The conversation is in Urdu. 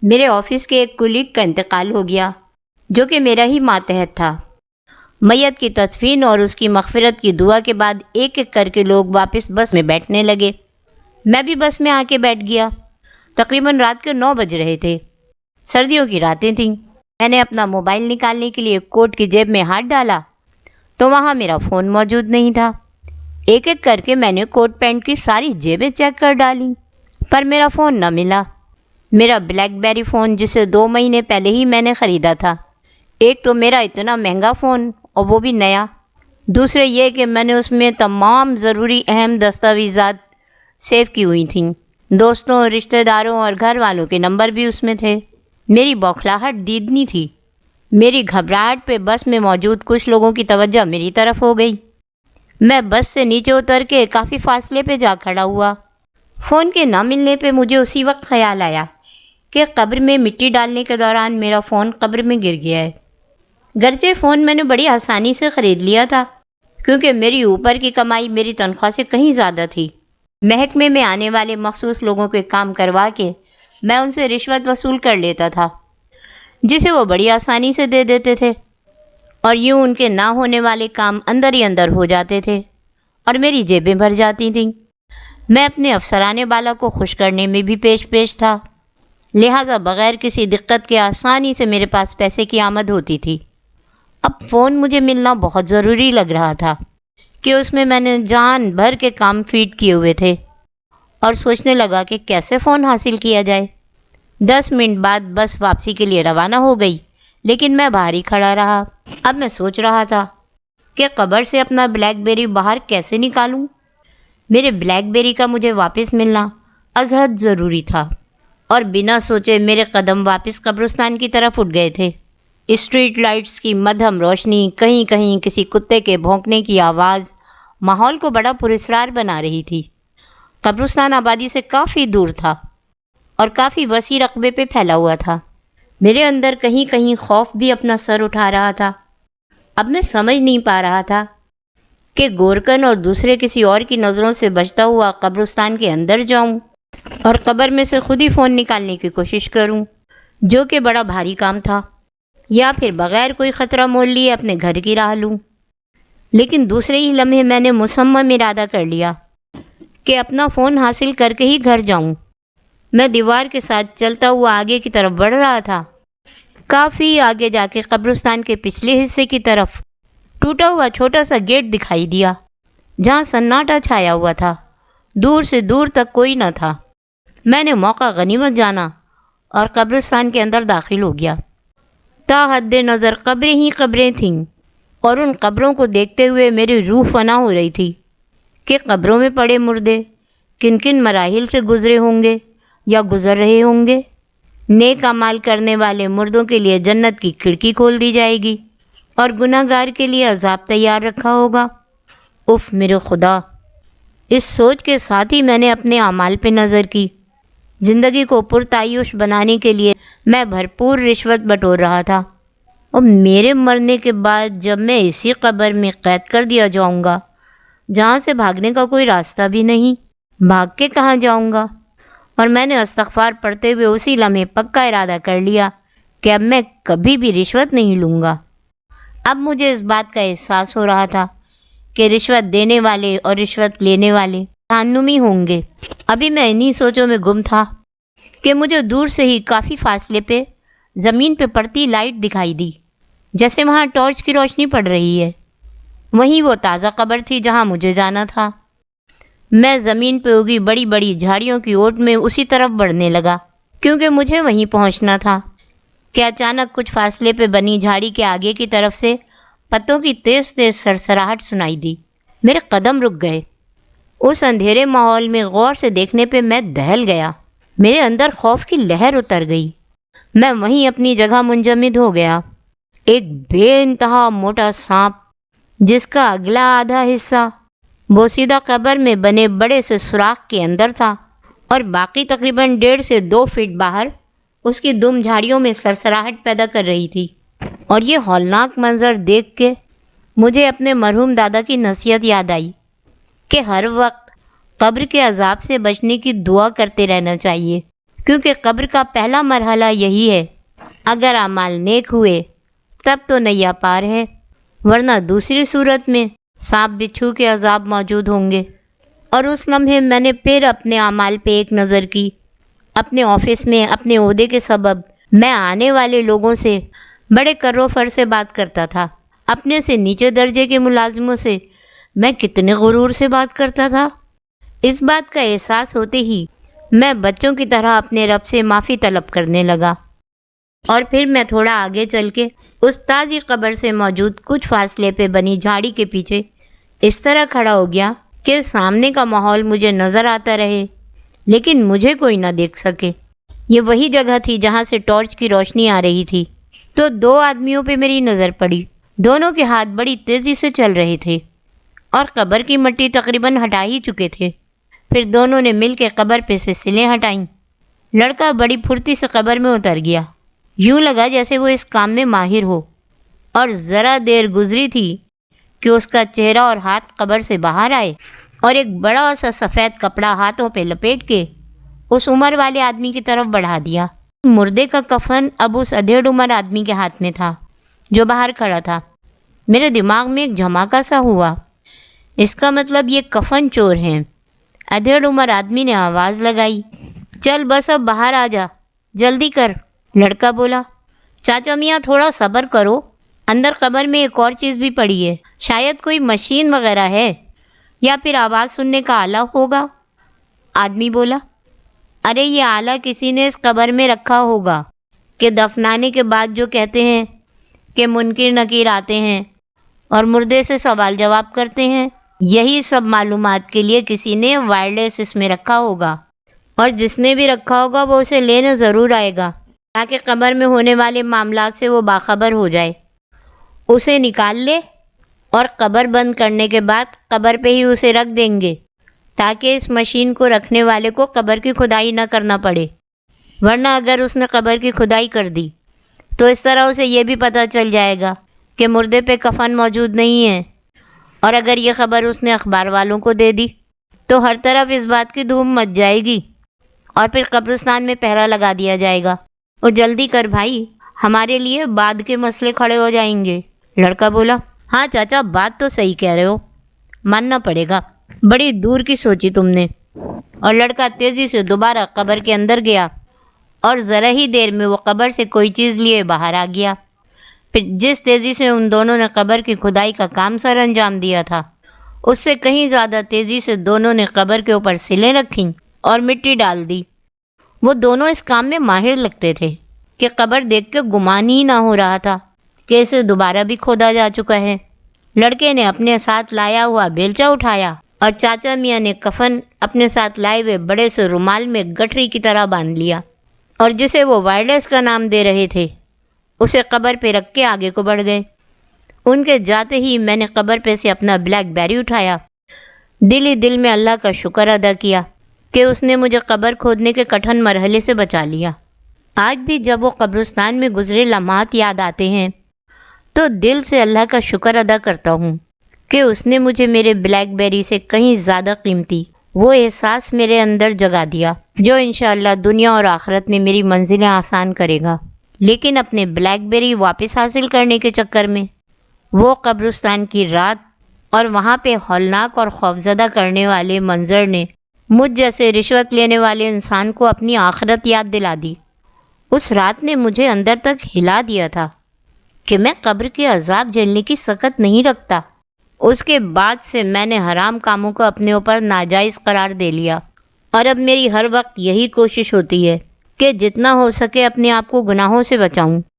میرے آفس کے ایک کلیگ کا انتقال ہو گیا جو کہ میرا ہی ماتحت تھا۔ میت کی تدفین اور اس کی مغفرت کی دعا کے بعد ایک ایک کر کے لوگ واپس بس میں بیٹھنے لگے۔ میں بھی بس میں آ کے بیٹھ گیا۔ تقریباً رات کے 9 بج رہے تھے۔ سردیوں کی راتیں تھیں۔ میں نے اپنا موبائل نکالنے کے لیے کوٹ کی جیب میں ہاتھ ڈالا تو وہاں میرا فون موجود نہیں تھا۔ ایک ایک کر کے میں نے کوٹ پینٹ کی ساری جیبیں چیک کر ڈالیں پر میرا فون نہ ملا۔ میرا بلیک بیری فون جسے 2 مہینے پہلے ہی میں نے خریدا تھا۔ ایک تو میرا اتنا مہنگا فون اور وہ بھی نیا، دوسرے یہ کہ میں نے اس میں تمام ضروری اہم دستاویزات سیو کی ہوئی تھیں۔ دوستوں، رشتہ داروں اور گھر والوں کے نمبر بھی اس میں تھے۔ میری بوکھلاہٹ دیدنی تھی۔ میری گھبراہٹ پہ بس میں موجود کچھ لوگوں کی توجہ میری طرف ہو گئی۔ میں بس سے نیچے اتر کے کافی فاصلے پہ جا کھڑا ہوا۔ فون کے نہ ملنے پہ مجھے اسی وقت خیال آیا کہ قبر میں مٹی ڈالنے کے دوران میرا فون قبر میں گر گیا ہے۔ گرچہ فون میں نے بڑی آسانی سے خرید لیا تھا کیونکہ میری اوپر کی کمائی میری تنخواہ سے کہیں زیادہ تھی۔ محکمے میں آنے والے مخصوص لوگوں کے کام کروا کے میں ان سے رشوت وصول کر لیتا تھا جسے وہ بڑی آسانی سے دے دیتے تھے، اور یوں ان کے نہ ہونے والے کام اندر ہی اندر ہو جاتے تھے اور میری جیبیں بھر جاتی تھیں۔ میں اپنے افسرانے بالا کو خوش کرنے میں بھی پیش تھا، لہٰذا بغیر کسی دقت کے آسانی سے میرے پاس پیسے کی آمد ہوتی تھی۔ اب فون مجھے ملنا بہت ضروری لگ رہا تھا کہ اس میں میں نے جان بھر کے کام فیڈ کیے ہوئے تھے، اور سوچنے لگا کہ کیسے فون حاصل کیا جائے۔ 10 منٹ بعد بس واپسی کے لیے روانہ ہو گئی، لیکن میں باہر ہی کھڑا رہا۔ اب میں سوچ رہا تھا کہ قبر سے اپنا بلیک بیری باہر کیسے نکالوں۔ میرے بلیک بیری کا مجھے واپس ملنا از حد ضروری تھا، اور بنا سوچے میرے قدم واپس قبرستان کی طرف اٹھ گئے تھے۔ اسٹریٹ لائٹس کی مدھم روشنی، کہیں کہیں کسی کتے کے بھونکنے کی آواز ماحول کو بڑا پراسرار بنا رہی تھی۔ قبرستان آبادی سے کافی دور تھا اور کافی وسیع رقبے پہ پھیلا ہوا تھا۔ میرے اندر کہیں کہیں خوف بھی اپنا سر اٹھا رہا تھا۔ اب میں سمجھ نہیں پا رہا تھا کہ گورکن اور دوسرے کسی اور کی نظروں سے بچتا ہوا قبرستان کے اندر جاؤں اور قبر میں سے خود ہی فون نکالنے کی کوشش کروں، جو کہ بڑا بھاری کام تھا، یا پھر بغیر کوئی خطرہ مول لیے اپنے گھر کی راہ لوں۔ لیکن دوسرے ہی لمحے میں نے مصمم ارادہ کر لیا کہ اپنا فون حاصل کر کے ہی گھر جاؤں۔ میں دیوار کے ساتھ چلتا ہوا آگے کی طرف بڑھ رہا تھا۔ کافی آگے جا کے قبرستان کے پچھلے حصے کی طرف ٹوٹا ہوا چھوٹا سا گیٹ دکھائی دیا جہاں سناٹا چھایا ہوا تھا، دور سے دور تک کوئی نہ تھا۔ میں نے موقع غنیمت جانا اور قبرستان کے اندر داخل ہو گیا۔ تا حد نظر قبریں ہی قبریں تھیں، اور ان قبروں کو دیکھتے ہوئے میری روح فنا ہو رہی تھی کہ قبروں میں پڑے مردے کن کن مراحل سے گزرے ہوں گے یا گزر رہے ہوں گے۔ نیک اعمال کرنے والے مردوں کے لیے جنت کی کھڑکی کھول دی جائے گی اور گناہ گار کے لیے عذاب تیار رکھا ہوگا۔ اف میرے خدا! اس سوچ کے ساتھ ہی میں نے اپنے اعمال پہ نظر کی۔ زندگی کو پرتعیش بنانے کے لیے میں بھرپور رشوت بٹور رہا تھا، اور میرے مرنے کے بعد جب میں اسی قبر میں قید کر دیا جاؤں گا جہاں سے بھاگنے کا کوئی راستہ بھی نہیں، بھاگ کے کہاں جاؤں گا؟ اور میں نے استغفار پڑھتے ہوئے اسی لمحے پکا ارادہ کر لیا کہ اب میں کبھی بھی رشوت نہیں لوں گا۔ اب مجھے اس بات کا احساس ہو رہا تھا کہ رشوت دینے والے اور رشوت لینے والے جہنمی ہوں گے۔ ابھی میں انہی سوچوں میں گم تھا کہ مجھے دور سے ہی کافی فاصلے پہ زمین پہ پڑتی لائٹ دکھائی دی، جیسے وہاں ٹارچ کی روشنی پڑ رہی ہے۔ وہیں وہ تازہ قبر تھی جہاں مجھے جانا تھا۔ میں زمین پہ اگی بڑی بڑی جھاڑیوں کی اوٹ میں اسی طرف بڑھنے لگا کیونکہ مجھے وہیں پہنچنا تھا کہ اچانک کچھ فاصلے پہ بنی جھاڑی کے آگے کی طرف سے پتوں کی تیز تیز سرسراہٹ سنائی دی۔ میرے قدم رک گئے۔ اس اندھیرے ماحول میں غور سے دیکھنے پہ میں دہل گیا۔ میرے اندر خوف کی لہر اتر گئی۔ میں وہیں اپنی جگہ منجمد ہو گیا۔ ایک بے انتہا موٹا سانپ جس کا اگلا آدھا حصہ بوسیدہ قبر میں بنے بڑے سے سوراخ کے اندر تھا اور باقی تقریباً 1.5 سے 2 فٹ باہر اس کی دم جھاڑیوں میں سرسراہٹ پیدا کر رہی تھی۔ اور یہ ہولناک منظر دیکھ کے مجھے اپنے مرحوم دادا کی نصیحت یاد آئی کہ ہر وقت قبر کے عذاب سے بچنے کی دعا کرتے رہنا چاہیے کیونکہ قبر کا پہلا مرحلہ یہی ہے، اگر اعمال نیک ہوئے تب تو نیا پار ہے، ورنہ دوسری صورت میں سانپ بچھو کے عذاب موجود ہوں گے۔ اور اس لمحے میں نے پھر اپنے اعمال پہ ایک نظر کی۔ اپنے آفس میں اپنے عہدے کے سبب میں آنے والے لوگوں سے بڑے کر و فر سے بات کرتا تھا، اپنے سے نیچے درجے کے ملازموں سے میں کتنے غرور سے بات کرتا تھا۔ اس بات کا احساس ہوتے ہی میں بچوں کی طرح اپنے رب سے معافی طلب کرنے لگا، اور پھر میں تھوڑا آگے چل کے اس تازی قبر سے موجود کچھ فاصلے پہ بنی جھاڑی کے پیچھے اس طرح کھڑا ہو گیا کہ سامنے کا ماحول مجھے نظر آتا رہے لیکن مجھے کوئی نہ دیکھ سکے۔ یہ وہی جگہ تھی جہاں سے ٹارچ کی روشنی آ رہی تھی۔ تو دو آدمیوں پہ میری نظر پڑی، دونوں کے ہاتھ بڑی تیزی سے چل رہے تھے اور قبر کی مٹی تقریباً ہٹا ہی چکے تھے۔ پھر دونوں نے مل کے قبر پہ سے سلیں ہٹائیں۔ لڑکا بڑی پھرتی سے قبر میں اتر گیا، یوں لگا جیسے وہ اس کام میں ماہر ہو، اور ذرا دیر گزری تھی کہ اس کا چہرہ اور ہاتھ قبر سے باہر آئے اور ایک بڑا سا سفید کپڑا ہاتھوں پہ لپیٹ کے اس عمر والے آدمی کی طرف بڑھا دیا۔ مردے کا کفن اب اس ادھیڑ عمر آدمی کے ہاتھ میں تھا جو باہر کھڑا تھا۔ میرے دماغ میں ایک جھماکا سا ہوا، اس کا مطلب یہ کفن چور ہیں۔ ادھیڑ عمر آدمی نے آواز لگائی، چل بس اب باہر آ جا، جلدی کر۔ لڑکا بولا، چاچا میاں تھوڑا صبر کرو، اندر قبر میں ایک اور چیز بھی پڑی ہے، شاید کوئی مشین وغیرہ ہے یا پھر آواز سننے کا آلہ ہوگا۔ آدمی بولا، ارے یہ آلہ کسی نے اس قبر میں رکھا ہوگا کہ دفنانے کے بعد جو کہتے ہیں کہ منکر نکیر آتے ہیں اور مردے سے سوال جواب کرتے ہیں، یہی سب معلومات کے لیے کسی نے وائرلیس اس میں رکھا ہوگا، اور جس نے بھی رکھا ہوگا وہ اسے لینے ضرور آئے گا تاکہ قبر میں ہونے والے معاملات سے وہ باخبر ہو جائے۔ اسے نکال لے اور قبر بند کرنے کے بعد قبر پہ ہی اسے رکھ دیں گے تاکہ اس مشین کو رکھنے والے کو قبر کی کھدائی نہ کرنا پڑے، ورنہ اگر اس نے قبر کی کھدائی کر دی تو اس طرح اسے یہ بھی پتہ چل جائے گا کہ مردے پہ کفن موجود نہیں ہے، اور اگر یہ خبر اس نے اخبار والوں کو دے دی تو ہر طرف اس بات کی دھوم مچ جائے گی اور پھر قبرستان میں پہرا لگا دیا جائے گا۔ اور جلدی کر بھائی، ہمارے لیے بعد کے مسئلے کھڑے ہو جائیں گے۔ لڑکا بولا، ہاں چاچا بات تو صحیح کہہ رہے ہو، ماننا پڑے گا، بڑی دور کی سوچی تم نے۔ اور لڑکا تیزی سے دوبارہ قبر کے اندر گیا اور ذرا ہی دیر میں وہ قبر سے کوئی چیز لیے باہر آ گیا۔ پھر جس تیزی سے ان دونوں نے قبر کی کھدائی کا کام سر انجام دیا تھا، اس سے کہیں زیادہ تیزی سے دونوں نے قبر کے اوپر سلیں رکھیں اور مٹی ڈال دی۔ وہ دونوں اس کام میں ماہر لگتے تھے کہ قبر دیکھ کے گمان ہی نہ ہو رہا تھا کہ اسے دوبارہ بھی کھودا جا چکا ہے۔ لڑکے نے اپنے ساتھ لایا ہوا بیلچا اٹھایا اور چاچا میاں نے کفن اپنے ساتھ لائے ہوئے بڑے سے رومال میں گٹھری کی طرح باندھ لیا، اور جسے وہ وائرلیس کا نام دے رہے تھے اسے قبر پہ رکھ کے آگے کو بڑھ گئے۔ ان کے جاتے ہی میں نے قبر پہ سے اپنا بلیک بیری اٹھایا، دل ہی دل میں اللہ کا شکر ادا کیا کہ اس نے مجھے قبر کھودنے کے کٹھن مرحلے سے بچا لیا۔ آج بھی جب وہ قبرستان میں گزرے لمحات یاد آتے ہیں تو دل سے اللہ کا شکر ادا کرتا ہوں کہ اس نے مجھے میرے بلیک بیری سے کہیں زیادہ قیمتی وہ احساس میرے اندر جگا دیا جو انشاءاللہ دنیا اور آخرت میں میری منزلیں آسان کرے گا۔ لیکن اپنے بلیک بیری واپس حاصل کرنے کے چکر میں وہ قبرستان کی رات اور وہاں پہ ہولناک اور خوفزدہ کرنے والے منظر نے مجھ جیسے رشوت لینے والے انسان کو اپنی آخرت یاد دلا دی۔ اس رات نے مجھے اندر تک ہلا دیا تھا کہ میں قبر کے عذاب جھیلنے کی سکت نہیں رکھتا۔ اس کے بعد سے میں نے حرام کاموں کو اپنے اوپر ناجائز قرار دے لیا، اور اب میری ہر وقت یہی کوشش ہوتی ہے کہ جتنا ہو سکے اپنے آپ کو گناہوں سے بچاؤں۔